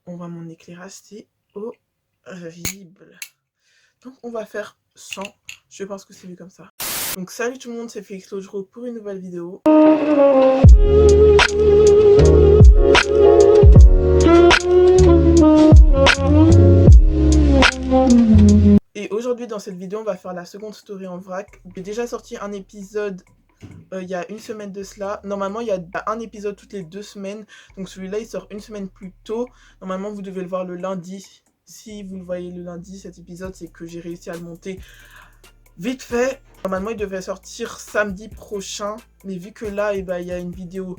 on voit mon éclairage, c'est horrible. Donc on va faire sans, je pense que c'est mieux comme ça. Donc salut tout le monde, c'est Félix Logero pour une nouvelle vidéo. Et aujourd'hui dans cette vidéo on va faire la seconde story en vrac. J'ai déjà sorti un épisode il y a une semaine de cela. Normalement il y a un épisode toutes les 2 semaines. Donc celui-là il sort une semaine plus tôt. Normalement vous devez le voir le lundi. Si vous le voyez le lundi, cet épisode, c'est que j'ai réussi à le monter vite fait. Normalement il devait sortir samedi prochain. Mais vu que là il y a une vidéo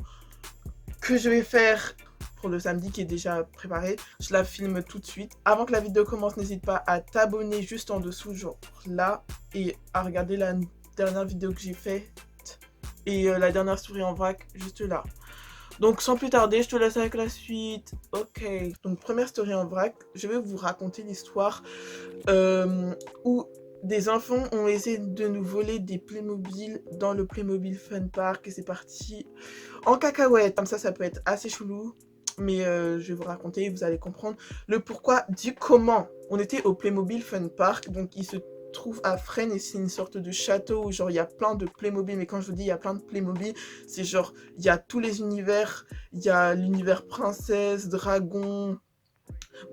que je vais faire pour le samedi qui est déjà préparée, je la filme tout de suite. Avant que la vidéo commence, n'hésite pas à t'abonner juste en dessous, genre là, et à regarder la dernière vidéo que j'ai faite et la dernière story en vrac juste là. Donc sans plus tarder, je te laisse avec la suite. Ok, donc première story en vrac, je vais vous raconter l'histoire où des enfants ont essayé de nous voler des Playmobil dans le Playmobil Fun Park et c'est parti en cacahuète. Comme ça peut être assez chelou, mais je vais vous raconter, vous allez comprendre le pourquoi du comment. On était au Playmobil Fun Park, donc il se trouve à Fresnes et c'est une sorte de château où genre il y a plein de Playmobil, mais quand je vous dis il y a plein de Playmobil, c'est genre il y a tous les univers, il y a l'univers princesse, dragon.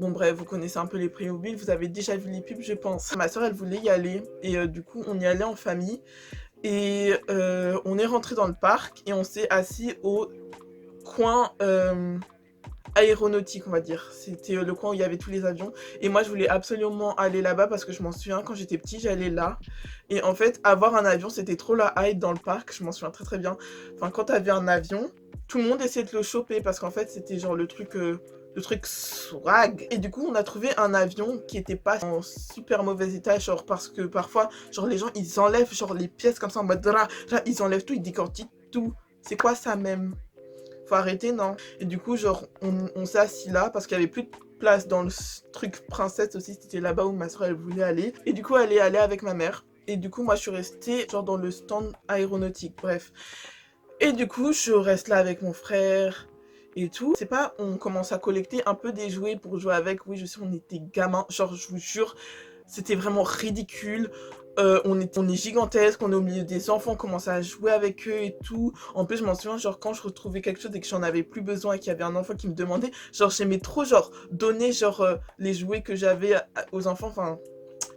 Bon bref, vous connaissez un peu les Playmobil, vous avez déjà vu les pubs je pense. Ma soeur elle voulait y aller et du coup on y allait en famille et on est rentré dans le parc et on s'est assis au coin aéronautique on va dire. C'était le coin où il y avait tous les avions et moi je voulais absolument aller là-bas parce que je m'en souviens quand j'étais petit j'allais là et en fait avoir un avion c'était trop la hype dans le parc, je m'en souviens très très bien. Enfin quand t'avais un avion, tout le monde essayait de le choper parce qu'en fait c'était genre le truc swag. Et du coup on a trouvé un avion qui était pas en super mauvais état, genre parce que parfois genre les gens ils enlèvent genre les pièces comme ça en mode là ils enlèvent tout, ils décortiquent tout. C'est quoi ça même? Faut arrêter, non? Et du coup, genre, on s'est assis là parce qu'il y avait plus de place dans le truc princesse aussi. C'était là-bas où ma soeur, elle voulait aller. Et du coup, elle est allée avec ma mère. Et du coup, moi, je suis restée, genre, dans le stand aéronautique. Bref. Et du coup, je reste là avec mon frère et tout. C'est pas, on commence à collecter un peu des jouets pour jouer avec. Oui, je sais, on était gamins. Genre, je vous jure, c'était vraiment ridicule. On est gigantesque, on est au milieu des enfants, on commence à jouer avec eux et tout. En plus, je m'en souviens, genre, quand je retrouvais quelque chose et que j'en avais plus besoin et qu'il y avait un enfant qui me demandait, genre, j'aimais trop, genre, donner, genre, les jouets que j'avais aux enfants. Enfin,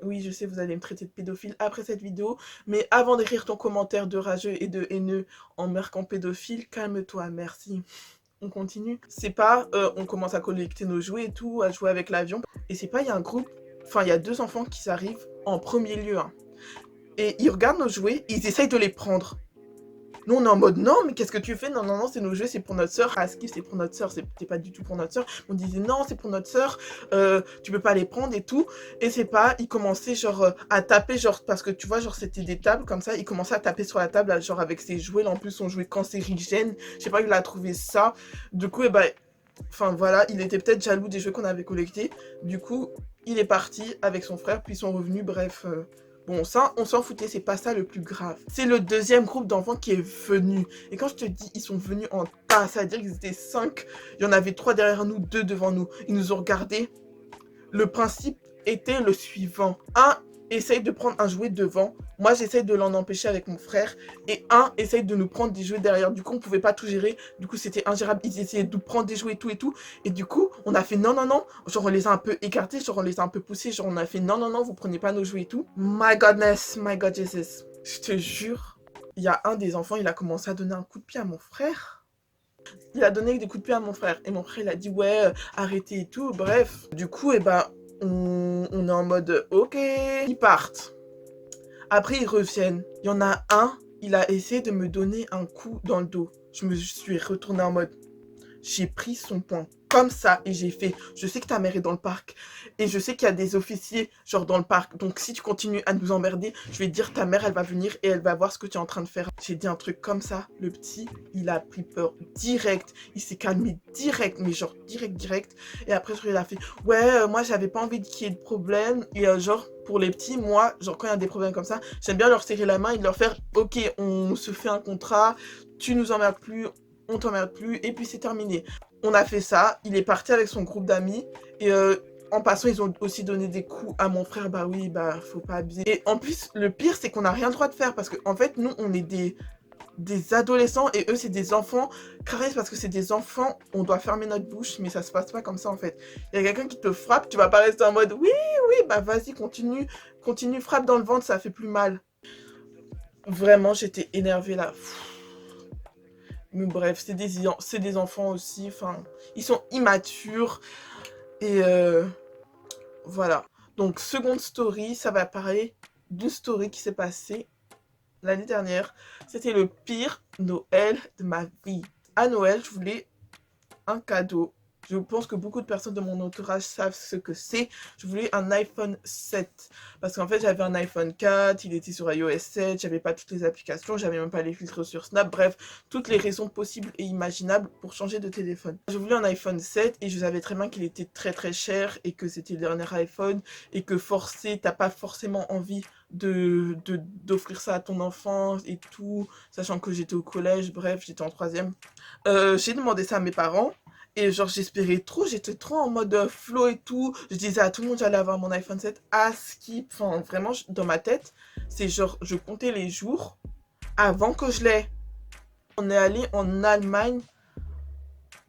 oui, je sais, vous allez me traiter de pédophile après cette vidéo, mais avant d'écrire ton commentaire de rageux et de haineux en marquant pédophile, calme-toi, merci. On continue. C'est pas, on commence à collecter nos jouets et tout, à jouer avec l'avion. Et c'est pas, il y a un groupe, enfin, il y a 2 enfants qui s'arrivent en premier lieu, hein. Et ils regardent nos jouets, ils essayent de les prendre. Nous, on est en mode non, mais qu'est-ce que tu fais? Non, non, non, c'est nos jouets, c'est pour notre soeur. À Skip, c'est pour notre soeur, c'était pas du tout pour notre soeur. On disait non, c'est pour notre soeur, tu peux pas les prendre et tout. Et c'est pas, ils commençaient genre à taper, genre, parce que tu vois, genre, c'était des tables comme ça, ils commençaient à taper sur la table, genre, avec ses jouets. Là, en plus, on jouait cancérigène. Je sais pas, il a trouvé ça. Du coup, et ben, enfin voilà, il était peut-être jaloux des jeux qu'on avait collectés. Du coup, il est parti avec son frère, puis ils sont revenus, bref. Bon, ça, on s'en foutait, c'est pas ça le plus grave. C'est le deuxième groupe d'enfants qui est venu. Et quand je te dis, ils sont venus en tas, c'est-à-dire qu'ils étaient 5. Il y en avait 3 derrière nous, 2 devant nous. Ils nous ont regardés. Le principe était le suivant. Un essaye de prendre un jouet devant. Moi, j'essaye de l'en empêcher avec mon frère. Et un essaye de nous prendre des jouets derrière. Du coup, on pouvait pas tout gérer. Du coup, c'était ingérable. Ils essayaient de nous prendre des jouets et tout et tout. Et du coup, on a fait non, non, non. Genre, on les a un peu écartés. Genre, on les a un peu poussés. Genre, on a fait non, non, non, vous prenez pas nos jouets et tout. My godness, my god Jesus. Je te jure. Il y a un des enfants, il a commencé à donner un coup de pied à mon frère. Il a donné des coups de pied à mon frère. Et mon frère, il a dit ouais, arrêtez et tout. Bref. Du coup, on est en mode ok. Ils partent. Après, ils reviennent. Il y en a un, il a essayé de me donner un coup dans le dos. Je me suis retournée en mode j'ai pris son poing comme ça et j'ai fait je sais que ta mère est dans le parc et je sais qu'il y a des officiers genre dans le parc, donc si tu continues à nous emmerder, je vais te dire ta mère elle va venir et elle va voir ce que tu es en train de faire. J'ai dit un truc comme ça, le petit il a pris peur direct, il s'est calmé direct, mais genre direct. Et après il a fait ouais moi j'avais pas envie qu'il y ait de problème et genre pour les petits, moi genre quand il y a des problèmes comme ça, j'aime bien leur serrer la main et leur faire ok on se fait un contrat, tu nous emmerdes plus, on t'emmerde plus, et puis c'est terminé. On a fait ça, il est parti avec son groupe d'amis et en passant, ils ont aussi donné des coups à mon frère. Bah oui, bah faut pas abuser. Et en plus, le pire, c'est qu'on n'a rien le droit de faire parce qu'en fait, nous, on est des adolescents et eux, c'est des enfants. Caresse parce que c'est des enfants, on doit fermer notre bouche, mais ça se passe pas comme ça en fait. Il y a quelqu'un qui te frappe, tu vas pas rester en mode oui, oui, bah vas-y, continue, continue, frappe dans le ventre, ça fait plus mal. Vraiment, j'étais énervée là. Mais bref, c'est des enfants aussi, enfin, ils sont immatures et voilà. Donc, seconde story, ça va parler d'une story qui s'est passée l'année dernière. C'était le pire Noël de ma vie. À Noël, je voulais un cadeau. Je pense que beaucoup de personnes de mon entourage savent ce que c'est. Je voulais un iPhone 7. Parce qu'en fait, j'avais un iPhone 4, il était sur iOS 7, j'avais pas toutes les applications, j'avais même pas les filtres sur Snap. Bref, toutes les raisons possibles et imaginables pour changer de téléphone. Je voulais un iPhone 7 et je savais très bien qu'il était très très cher et que c'était le dernier iPhone et que forcé, t'as pas forcément envie d'offrir ça à ton enfant et tout, sachant que j'étais au collège, bref, j'étais en troisième. J'ai demandé ça à mes parents. Et genre j'espérais trop, j'étais trop en mode flow et tout. Je disais à tout le monde j'allais avoir mon iPhone 7 à skip. Enfin vraiment dans ma tête, c'est genre je comptais les jours avant que je l'aie. On est allé en Allemagne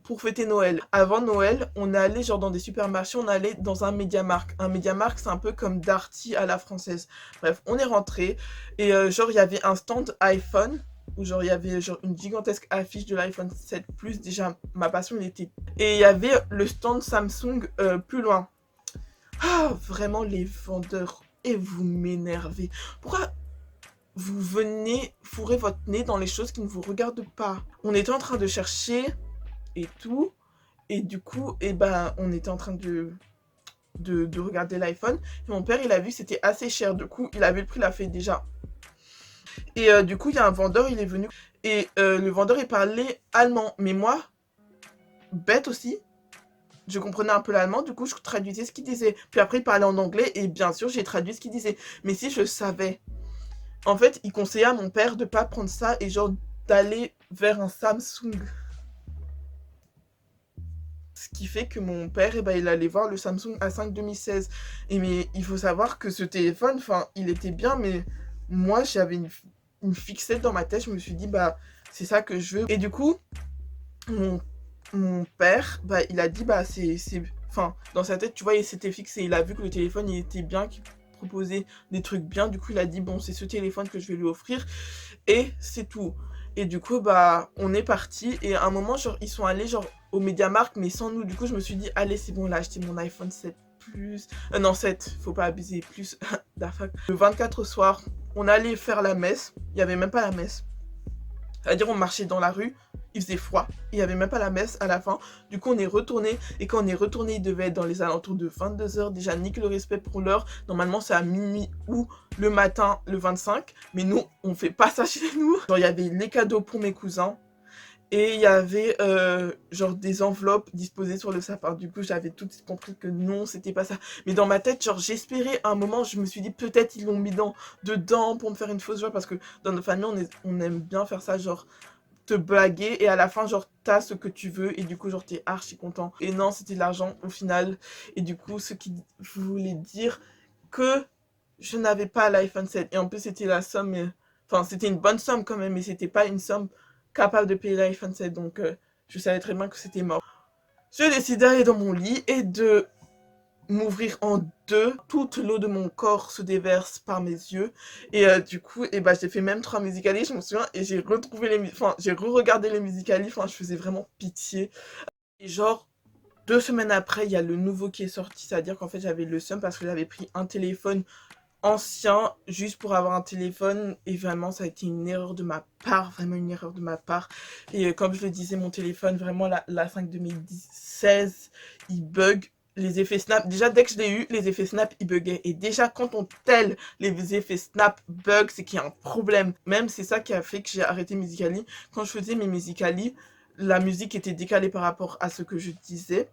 pour fêter Noël. Avant Noël, on est allé genre dans des supermarchés, on est allé dans un MediaMarkt. Un MediaMarkt, c'est un peu comme Darty à la française. Bref, on est rentré et genre il y avait un stand iPhone où genre il y avait genre une gigantesque affiche de l'iPhone 7 Plus. Déjà ma passion il était, et il y avait le stand Samsung plus loin. Ah vraiment les vendeurs, et vous m'énervez. Pourquoi vous venez fourrer votre nez dans les choses qui ne vous regardent pas? On était en train de chercher et tout. Et du coup, eh ben, on était en train de regarder l'iPhone. Et mon père, il a vu que c'était assez cher. Du coup, il avait le prix, il a fait déjà. Et du coup, il y a un vendeur, il est venu. Et le vendeur, il parlait allemand. Mais moi, bête aussi, je comprenais un peu l'allemand. Du coup, je traduisais ce qu'il disait. Puis après, il parlait en anglais. Et bien sûr, j'ai traduit ce qu'il disait. Mais si je savais. En fait, il conseillait à mon père de pas prendre ça et genre d'aller vers un Samsung. Ce qui fait que mon père, eh ben, il allait voir le Samsung A5 2016. Et mais il faut savoir que ce téléphone, enfin, il était bien, mais moi, j'avais une fixette dans ma tête. Je me suis dit, bah, c'est ça que je veux. Et du coup, mon, mon père, bah, il a dit, bah, enfin, dans sa tête, tu vois, il s'était fixé. Il a vu que le téléphone, il était bien, qu'il proposait des trucs bien. Du coup, il a dit, bon, c'est ce téléphone que je vais lui offrir. Et c'est tout. Et du coup, bah, on est parti. Et à un moment, genre, ils sont allés, genre, au MediaMarkt, mais sans nous. Du coup, je me suis dit, allez, c'est bon, là, acheté mon iPhone 7 Plus. Non, 7, faut pas abuser, plus. Le 24 au soir, on allait faire la messe. Il y avait même pas la messe. C'est-à-dire, on marchait dans la rue, il faisait froid, il n'y avait même pas la messe à la fin. Du coup, on est retourné, et quand on est retourné, il devait être dans les alentours de 22h. Déjà, nique le respect pour l'heure. Normalement, c'est à minuit ou le matin, le 25. Mais nous, on fait pas ça chez nous. Genre, il y avait les cadeaux pour mes cousins. Et il y avait genre des enveloppes disposées sur le sapin. Du coup, j'avais tout de suite compris que non, c'était pas ça. Mais dans ma tête, genre, j'espérais un moment, je me suis dit peut-être ils l'ont mis dedans pour me faire une fausse joie. Parce que dans notre famille, on aime bien faire ça, genre, te blaguer. Et à la fin, genre, t'as ce que tu veux. Et du coup, genre, t'es archi content. Et non, c'était de l'argent au final. Et du coup, ce qui voulait dire que je n'avais pas l'iPhone 7. Et en plus, c'était la somme. Enfin, c'était une bonne somme quand même, mais c'était pas une somme capable de payer l'iPhone 7, donc je savais très bien que c'était mort. Je décide d'aller dans mon lit et de m'ouvrir en deux. Toute l'eau de mon corps se déverse par mes yeux. Et du coup, bah, j'ai fait même 3 Musical.ly, je me souviens, et j'ai retrouvé enfin, j'ai re-regardé les Musical.ly, enfin, je faisais vraiment pitié. Et genre, 2 semaines après, il y a le nouveau qui est sorti, c'est-à-dire qu'en fait, j'avais le seum parce que j'avais pris un téléphone ancien juste pour avoir un téléphone, et vraiment ça a été une erreur de ma part, vraiment une erreur de ma part. Et comme je le disais, mon téléphone, vraiment la 5 2016, il bug. Les effets snap, déjà dès que je l'ai eu, les effets snap ils buguaient, et déjà quand on telle les effets snap bug, c'est qu'il y a un problème. Même c'est ça qui a fait que j'ai arrêté Musical.ly. Quand je faisais mes Musical.ly, la musique était décalée par rapport à ce que je disais.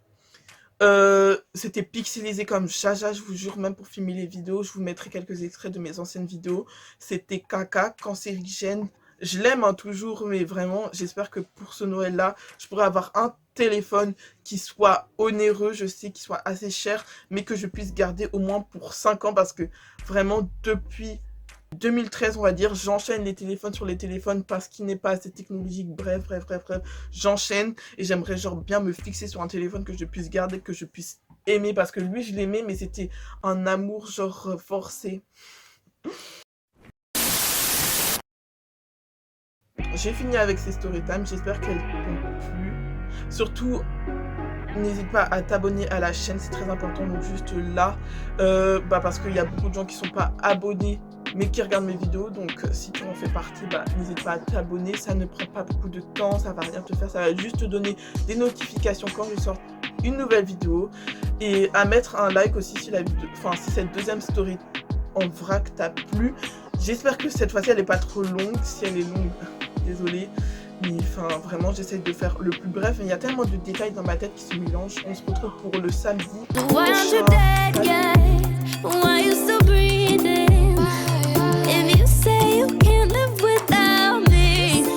C'était pixelisé comme Jaja, je vous jure, même pour filmer les vidéos, je vous mettrai quelques extraits de mes anciennes vidéos. C'était caca, cancérigène. Je l'aime hein, toujours, mais vraiment, j'espère que pour ce Noël-là, je pourrais avoir un téléphone qui soit onéreux, je sais qu'il soit assez cher, mais que je puisse garder au moins pour 5 ans parce que vraiment depuis 2013, on va dire, j'enchaîne les téléphones sur les téléphones parce qu'il n'est pas assez technologique. Bref, j'enchaîne et j'aimerais genre bien me fixer sur un téléphone que je puisse garder, que je puisse aimer parce que lui, je l'aimais, mais c'était un amour genre forcé. J'ai fini avec ces story time, j'espère qu'elles t'ont plu. Surtout, n'hésite pas à t'abonner à la chaîne, c'est très important, donc juste là, parce qu'il y a beaucoup de gens qui sont pas abonnés, mais qui regardent mes vidéos, donc si tu en fais partie, n'hésite pas à t'abonner, ça ne prend pas beaucoup de temps, ça va rien te faire, ça va juste te donner des notifications quand je sors une nouvelle vidéo, et à mettre un like aussi si la vidéo, si cette deuxième story en vrac t'a plu. J'espère que cette fois-ci elle est pas trop longue, si elle est longue, désolée. Mais vraiment, j'essaie de faire le plus bref. Il y a tellement de détails dans ma tête qui se mélangent. On se retrouve pour le samedi prochain.